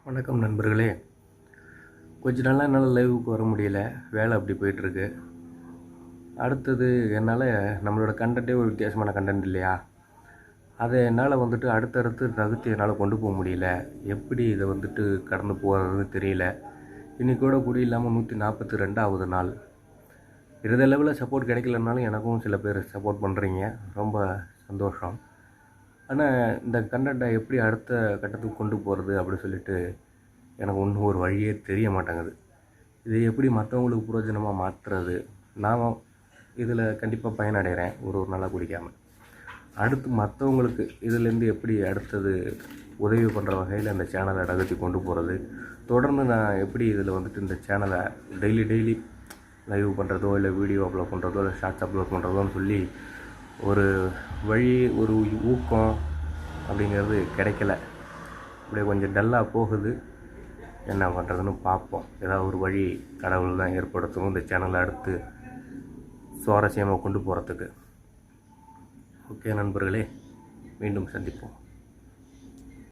வணக்கம் நண்பர்களே. கொஞ்ச நாளாக என்னால் லைவுக்கு வர முடியல, வேலை அப்படி போயிட்டுருக்கு. அடுத்தது என்னால் நம்மளோட கண்டென்ட்டே ஒரு வித்தியாசமான கண்டென்ட் இல்லையா, அதை என்னால் அடுத்தடுத்து நகர்த்தி என்னால் கொண்டு போக முடியல. எப்படி இதை கடந்து போகிறதுன்னு தெரியல. இன்றைக்கூட கூட இல்லாமல் 142வது நாள். இறுதளவில் சப்போர்ட் கிடைக்கலனாலும் எனக்கும் சில பேர் சப்போர்ட் பண்ணுறீங்க, ரொம்ப சந்தோஷம். ஆனால் இந்த கண்டென்ட்டை எப்படி அடுத்த கட்டத்துக்கு கொண்டு போகிறது அப்படி சொல்லிட்டு எனக்கு ஒன்றும் ஒரு வழியே தெரிய மாட்டேங்குது. இது எப்படி மற்றவங்களுக்கு பிரயோஜனமாக மாற்றுறது? நான் இதில் கண்டிப்பாக பயனடைகிறேன் ஒரு நாளாக குடிக்காமல். அடுத்து மற்றவங்களுக்கு இதிலேருந்து எப்படி அடுத்தது உதவி பண்ணுற வகையில் அந்த சேனலை நகர்த்தி கொண்டு போகிறது, தொடர்ந்து நான் எப்படி இதில் இந்த சேனலை டெய்லி லைவ் பண்ணுறதோ இல்லை வீடியோ அப்லோட் பண்ணுறதோ இல்லை ஷார்ட்ஸ் அப்லோட் பண்ணுறதோன்னு சொல்லி ஒரு வழி, ஒரு ஊக்கம் அப்படிங்கிறது கிடைக்கல. அப்படியே கொஞ்சம் டல்லாக போகுது. என்ன பண்ணுறதுன்னு பார்ப்போம். ஏதாவது ஒரு வழி கடவுள் தான் ஏற்படுத்தணும் இந்த சேனலை அடுத்து சுவாரஸ்யமாக கொண்டு போகிறதுக்கு. ஓகே நண்பர்களே, மீண்டும் சந்திப்போம்.